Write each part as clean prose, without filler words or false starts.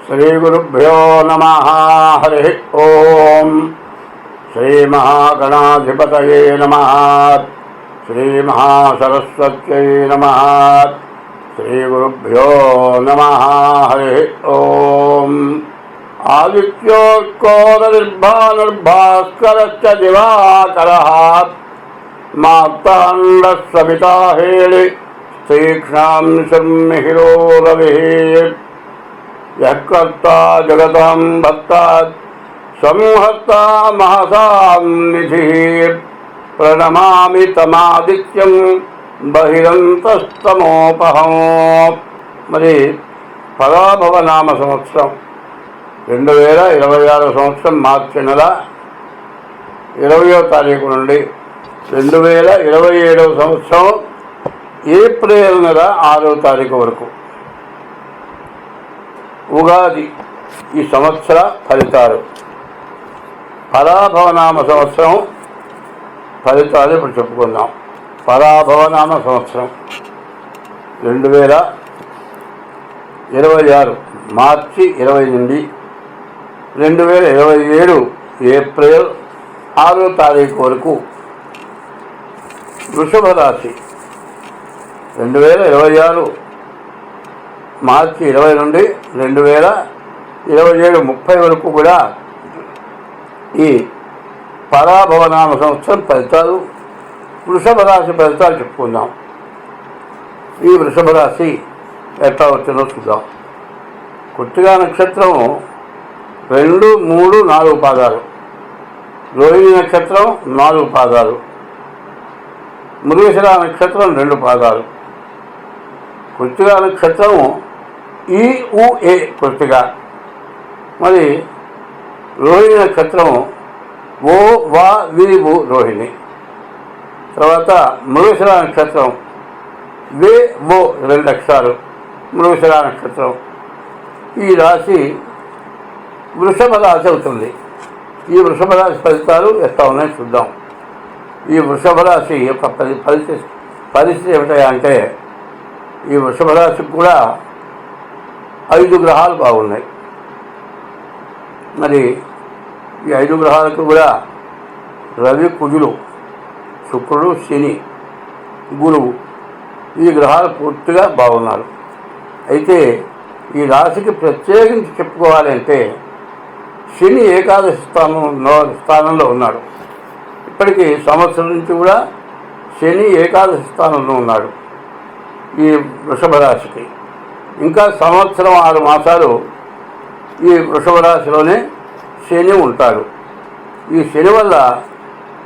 श्रीगुरुभ्यो नमः। हरिः ओम। श्रीमहागणाधिपतये नमः। श्रीमहासरस्वत्यै नमः। श्रीगुरुभ्यो नमः। हरिः ओम। आदित्योर्कोरनिर्भानुर्भास्करश्च दिवाकरः मार्ताण्डः सविता हेळि तीक्ष्णांशं मिहिरो रविः यः कर्ता जगतां भक्ता संहर्ता महसां निधिः प्रणमामि तमादित्यं बहिरन्तस्तमोपहं। మరి పరాభవనామ సంవత్సరం 2026 సంవత్సరం మార్చి నెల 20వ తారీఖు నుండి 2027 సంవత్సరం ఏప్రిల్ నెల 6వ తారీఖు వరకు ఉగాది ఈ సంవత్సర ఫలితాలు. పరాభవనామ సంవత్సరం ఫలితాలు ఇప్పుడు చెప్పుకుందాం. పరాభవనామ సంవత్సరం 2026 మార్చి 20 నుండి 2027 ఏప్రిల్ 6వ తారీఖు వరకు వృషభ రాశి. 2026 మార్చి 20 నుండి 2027 30 వరకు కూడా ఈ పరాభవనామ సంవత్సరం ఫలితాలు వృషభ రాశి ఫలితాలు చెప్పుకుందాం. ఈ వృషభ రాశి ఎట్లా వచ్చిందో చూద్దాం. కృత్తికా నక్షత్రం 2, 3, 4 పాదాలు, రోహిణి నక్షత్రం 4 పాదాలు, మృగశిర నక్షత్రం 2 పాదాలు. కృత్తికా నక్షత్రం ఈ ఉ ఏ కృత్తిక, మరి రోహిణి నక్షత్రం ఓ వా వి వు రోహిణి. తర్వాత మృగశిర నక్షత్రం వే ఓ 2 అక్షరాలు మృగశిర నక్షత్రం. ఈ రాశి వృషభ రాశి అవుతుంది. ఈ వృషభ రాశి ఫలితాలు ఎట్లా ఉన్నాయో చూద్దాం. ఈ వృషభ రాశి యొక్క పరిస్థితి ఏమిటంటే ఈ వృషభ రాశికి కూడా 5 గ్రహాలు బాగున్నాయి. మరి ఈ 5 గ్రహాలకు కూడా రవి, కుజులు, శుక్రుడు, శని, గురువు ఈ గ్రహాలు పూర్తిగా బాగున్నారు. అయితే ఈ రాశికి ప్రత్యేకించి చెప్పుకోవాలంటే శని ఏకాదశి స్థానంలో ఉన్నాడు. ఇప్పటికీ సంవత్సరం నుంచి కూడా శని ఏకాదశి స్థానంలో ఉన్నాడు ఈ వృషభ రాశికి. ఇంకా సంవత్సరం 6 మాసాలు ఈ వృషభ రాశిలోనే శని ఉంటాడు. ఈ శని వల్ల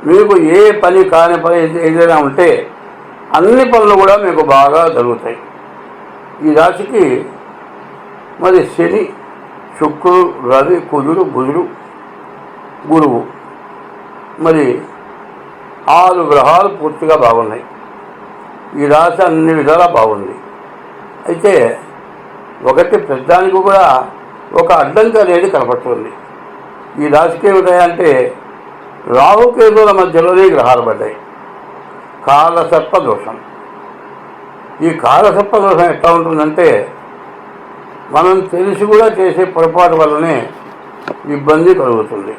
మీకు ఏ పని కాని పని ఏదైనా ఉంటే అన్ని పనులు కూడా మీకు బాగా జరుగుతాయి. ఈ రాశికి మరి శని, శుక్రుడు, రవి, కుజుడు, బుధుడు, గురువు మరి 6 గ్రహాలు పూర్తిగా బాగున్నాయి. ఈ రాశి అన్ని విధాలా బాగుంది. అయితే ఒకటి పెద్దానికి కూడా ఒక అడ్డంకి అనేది కనపడుతుంది. ఈ రాశికి ఏమిటాయంటే రాహుకేతువుల మధ్యలోనే గ్రహాలు పడ్డాయి. కాలసర్ప దోషం. ఈ కాలసర్ప దోషం ఎట్లా ఉంటుందంటే మనం తెలిసి కూడా చేసే పొరపాటు వల్లనే ఇబ్బంది కలుగుతుంది.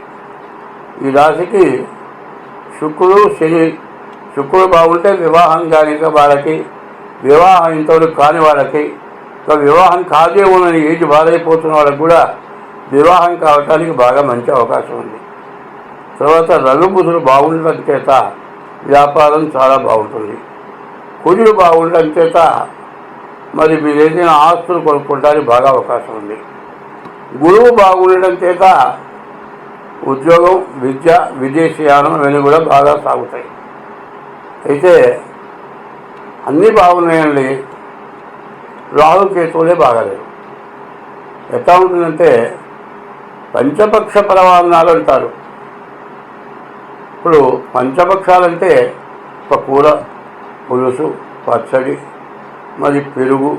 ఈ రాశికి శుక్రుడు, శని. శుక్రుడు బాగుంటే వివాహం కాని వాళ్ళకి, వివాహం ఇంతవరకు కాని వాళ్ళకి, వివాహం కాదేమోనని ఏజ్ బాధైపోతున్న వాళ్ళకి కూడా వివాహం కావటానికి బాగా మంచి అవకాశం ఉంది. తర్వాత రవి, బుధుడు బాగుండటం చేత వ్యాపారం చాలా బాగుంటుంది. కుజుడు బాగుండటం చేత మరి మీరు ఏదైనా ఆస్తులు కొనుక్కోవడానికి బాగా అవకాశం ఉంది. గురువు బాగుండటం చేత ఉద్యోగం, విద్య, విదేశీయానం ఇవన్నీ కూడా బాగా సాగుతాయి. అయితే అన్నీ బాగున్నాయండి. రాహుకేతువులే బాగాలేదు. ఎట్లా ఉంటుందంటే పంచపక్ష పరమాన్నాలు అంటారు. ఇప్పుడు పంచపక్షాలంటే ఒక కూర, పులుసు, పచ్చడి, మరి పెరుగు,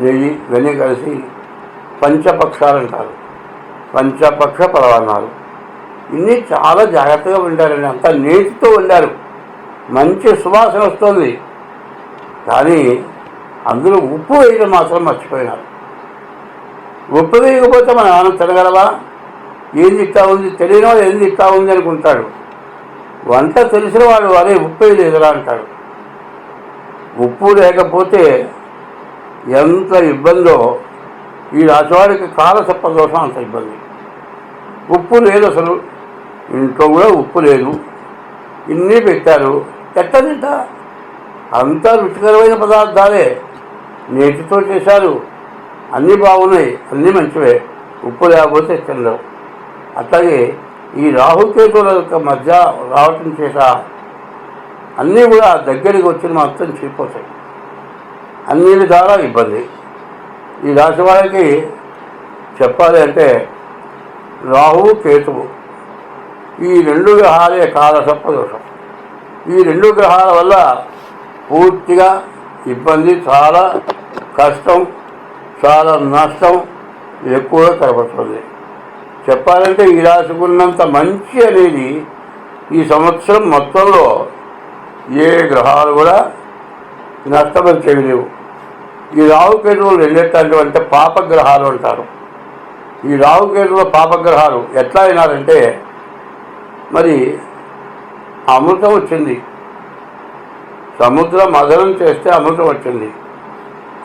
నెయ్యి ఇవన్నీ కలిసి పంచపక్షాలు అంటారు. పంచపక్ష పరమాన్నాలు ఇన్ని చాలా జాగ్రత్తగా వండారండి. అంత నీటితో వండారు. మంచి సువాసన వస్తుంది. కానీ అందులో ఉప్పు వేయడం మాత్రం మర్చిపోయినారు. ఉప్పు వేయకపోతే మనం ఏమైనా తినగలవా? ఏంది ఇట్లా ఉంది, తెలియని వాడు ఏంది ఇట్లా ఉంది అనుకుంటాడు. వంట తెలిసిన వాడు అదే ఉప్పు వేయలేదురా అంటాడు. ఉప్పు లేకపోతే ఎంత ఇబ్బందో ఈ రాశివాడికి కాలసర్ప దోషం అంత ఇబ్బంది. ఉప్పు లేదు, అసలు ఇంట్లో కూడా ఉప్పు లేదు, ఇన్ని పెట్టారు, ఎట్ట తింటా? అంతా రుచికరమైన పదార్థాలే, నేతితో చేశారు, అన్నీ బాగున్నాయి, అన్నీ మంచివే, ఉప్పు లేకపోతే తినలేవు. అట్లాగే ఈ రాహుకేతువుల యొక్క మధ్య రావటం చేత అన్నీ కూడా దగ్గరికి వచ్చిన మొత్తం చీలిపోతాయి, అన్ని విధాలా ఇబ్బంది. ఈ రాశి వారికి చెప్పాలి అంటే రాహువు కేతువు ఈ రెండు గ్రహాలే కాలసర్ప దోషం. ఈ రెండు గ్రహాల వల్ల పూర్తిగా ఇబ్బంది, చాలా కష్టం, చాలా నష్టం ఎక్కువగా కనబడుతుంది. చెప్పాలంటే ఈ రాశికి ఉన్నంత మంచి అనేది ఈ సంవత్సరం మొత్తంలో ఏ గ్రహాలు కూడా నష్టమని చేయలేవు. ఈ రాహుకేతువులు రెండేటటువంటి పాపగ్రహాలు అంటారు. ఈ రాహుకేతువుల పాపగ్రహాలు ఎట్లా అయినారంటే, మరి అమృతం వచ్చింది, సముద్రం మదనం చేస్తే అమృతం వచ్చింది.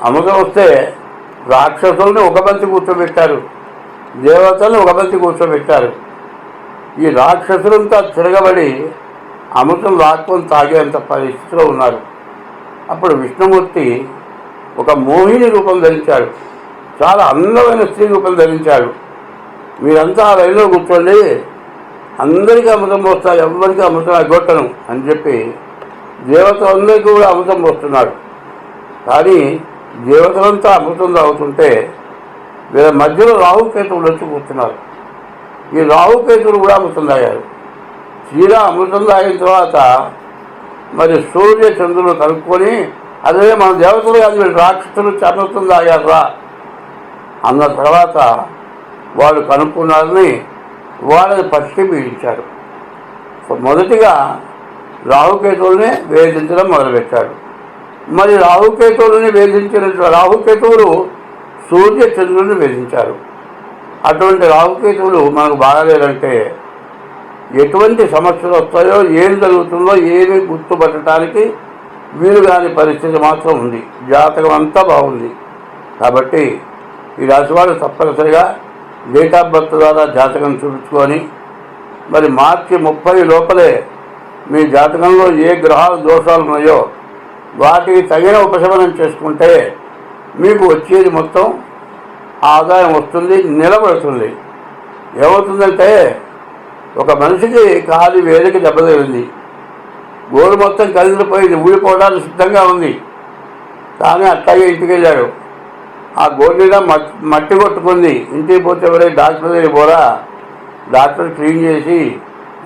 అమృతం వస్తే రాక్షసుల్ని ఒక బంతి కూర్చోబెట్టారు, దేవతల్ని ఒక బంతి కూర్చోబెట్టారు. ఈ రాక్షసులంతా తిరగబడి అమృతం లాక్కొని తాగేంత పరిస్థితిలో ఉన్నారు. అప్పుడు విష్ణుమూర్తి ఒక మోహిని రూపం ధరించాడు, చాలా అందమైన స్త్రీ రూపం ధరించాడు. మీరంతా ఆ రైల్లో కూర్చోండి, అందరికీ అమృతం పోస్తారు, ఎవరికి అమృతం అగ్గొట్టను అని చెప్పి దేవతలందరికీ కూడా అమృతం పోస్తున్నాడు. కానీ దేవతలంతా అమృతం తాగుతుంటే వీళ్ళ మధ్యలో రాహుకేతువులు వచ్చి కూర్చున్నారు. ఈ రాహుకేతువులు కూడా అమృతం తాగారు. తీరా అమృతం తాగిన తర్వాత మరి సూర్య చంద్రులు కనుక్కొని, అదే మన దేవతలు కాదు వీళ్ళు రాక్షసులు అమృతం తాగారా అన్న తర్వాత వాళ్ళు కనుక్కున్నారని వాళ్ళని పట్టి పీడించారు. మొదటిగా రాహుకేతువుల్ని వేధించడం మొదలుపెట్టాడు. మరి రాహుకేతువులని వేధించిన రాహుకేతువులు సూర్య చంద్రుల్ని వేధించారు. అటువంటి రాహుకేతువులు మనకు బాగాలేదంటే ఎటువంటి సమస్యలు వస్తాయో, ఏం జరుగుతుందో ఏమీ గుర్తుపట్టడానికి వీలు కాని పరిస్థితి మాత్రం ఉంది. జాతకం అంతా బాగుంది. కాబట్టి ఈ రాశివాడు తప్పనిసరిగా డేట్ ఆఫ్ బర్త్ ద్వారా జాతకం చూపించుకొని మరి మార్చి 30 లోపలే మీ జాతకంలో ఏ గ్రహాల దోషాలు ఉన్నాయో వాటికి తగిన ఉపశమనం చేసుకుంటే మీకు వచ్చేది మొత్తం ఆదాయం వస్తుంది, నిలబడుతుంది. ఏమవుతుందంటే ఒక మనిషికి కాలి వేలికి దెబ్బతగిలింది, గోరు మొత్తం కదిలిపోయింది, ఊడిపోవడానికి సిద్ధంగా ఉంది. కానీ అట్లాగే ఇంటికి వెళ్ళాడు, ఆ గోరుగా మట్టి కొట్టుకుంది. ఇంటికి పోతే ఎవరైనా డాక్టర్ దగ్గర పోరా, డాక్టర్ క్లీన్ చేసి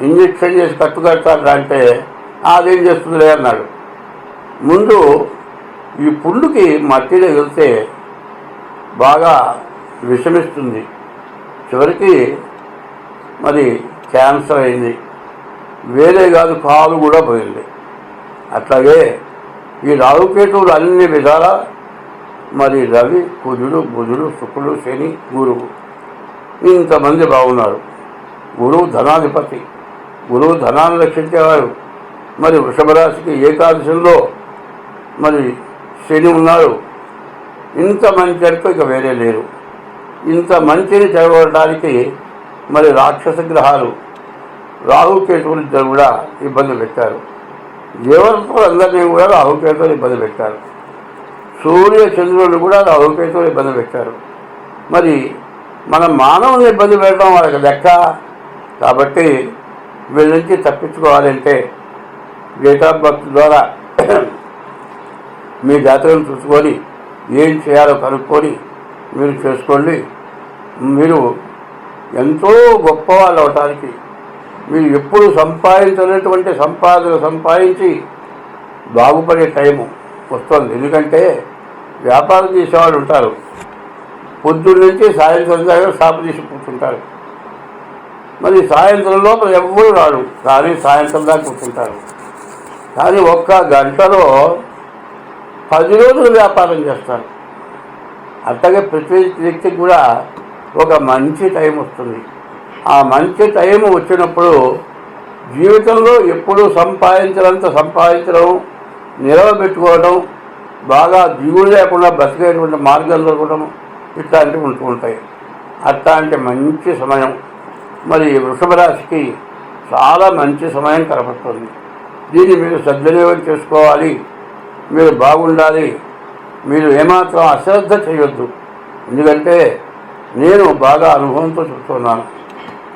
ఇంజక్షన్ చేసి కట్టు కడతాడు అంటే అదేం చేస్తుందిలే అన్నాడు. ముందు ఈ పుండుకి మట్టి తగిలితే బాగా విషమిస్తుంది, చివరికి మరి క్యాన్సర్ అయింది, వేరే కాదు కాలు కూడా పోయింది. అట్లాగే ఈ రాహుకేతువులు అన్ని విధాల మరి రవి, కుజుడు, బుధుడు, శుక్రుడు, శని, గురువు ఇంతమంది బాగున్నారు. గురువు ధనాధిపతి, గురువు ధనాన్ని రక్షించేవాడు. మరి వృషభ రాశికి ఏకాదశంలో మరి శని ఉన్నాడు. ఇంత మంచి అనుకో ఇక వేరే లేరు. ఇంత మంచిని చెడగొట్టడానికి మరి రాక్షస గ్రహాలు రాహుకేతువులు ఇద్దరు కూడా ఇబ్బంది పెట్టారు. దేవతలు అందరినీ కూడా రాహుకేతువులు ఇబ్బంది పెట్టారు. సూర్య చంద్రులు కూడా రాహుకేతువులు ఇబ్బంది పెట్టారు. మరి మన మానవుని ఇబ్బంది పెట్టడం వాళ్ళకి లెక్క. కాబట్టి వీళ్ళ నుంచి తప్పించుకోవాలంటే డేట్ ఆఫ్ బర్త్ ద్వారా మీ జాతకం చూసుకొని ఏం చేయాలో కనుక్కొని మీరు చేసుకోండి. మీరు ఎంతో గొప్పవాళ్ళు అవటానికి, మీరు ఎప్పుడు సంపాదించినటువంటి సంపాదించి బాగుపడే టైము వస్తుంది. ఎందుకంటే వ్యాపారం చేసేవాళ్ళు ఉంటారు, పొద్దున్న నుంచి సాయంత్రం దాకా షాపు తీసి కూర్చుంటారు. మరి సాయంత్రం లోపల ఎవ్వరూ రాడు, కానీ సాయంత్రం దాకా కూర్చుంటారు. కానీ ఒక్క గంటలో 10 రోజులు వ్యాపారం చేస్తారు. అట్లాగే ప్రతి వ్యక్తికి కూడా ఒక మంచి టైం వస్తుంది. ఆ మంచి టైం వచ్చినప్పుడు జీవితంలో ఎప్పుడూ సంపాదించడం, నిలవబెట్టుకోవడం, బాగా దిగులు లేకుండా బతికేటువంటి మార్గం దొరకడం ఇట్లాంటివి ఉంటూ ఉంటాయి. అట్లాంటి మంచి సమయం మరి వృషభ రాశికి చాలా మంచి సమయం కనపడుతుంది. దీన్ని మీరు సద్వినియోగం చేసుకోవాలి. మీరు బాగుండాలి. మీరు ఏమాత్రం అశ్రద్ధ చేయొద్దు. ఎందుకంటే నేను బాగా అనుభవంతో చెబుతున్నాను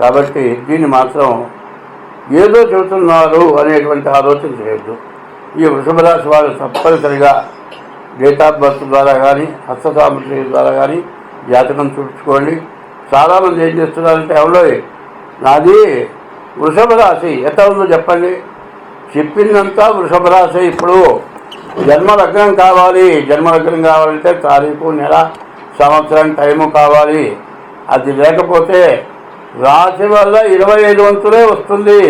కాబట్టి దీన్ని మాత్రం ఏదో చెబుతున్నారు అనేటువంటి ఆలోచన చేయొద్దు. ఈ వృషభ రాశి వారు తప్పనిసరిగా డేట్ ఆఫ్ బర్త్ ద్వారా కానీ హస్తసాముద్రి ద్వారా కానీ జాతకం చూపించుకోండి. చాలామంది ఏం చేస్తున్నారంటే ఎవరో నాది వృషభ రాశి ఎట్లా ఉందో చెప్పండి, చెప్పిందంతా వృషభ రాశి. ఇప్పుడు జన్మలగ్నం కావాలంటే తారీఖు, నెల, సంవత్సరం టైము కావాలి. అది లేకపోతే రాశి వల్ల 25 వంతులే వస్తుంది,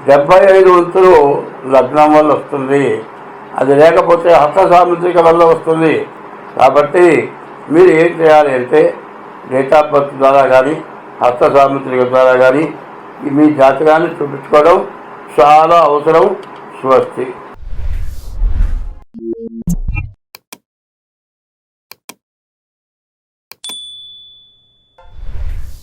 75 వంతులు లగ్నం వల్ల వస్తుంది. అది లేకపోతే హస్త సాముద్రిక వల్ల వస్తుంది. కాబట్టి మీరు ఏం చేయాలి అంటే డేట్ ఆఫ్ బర్త్ ద్వారా కానీ హస్త సాముద్రిక ద్వారా కానీ మీ జాతకాన్ని చూపించుకోవడం చాలా అవసరం. స్వస్తి.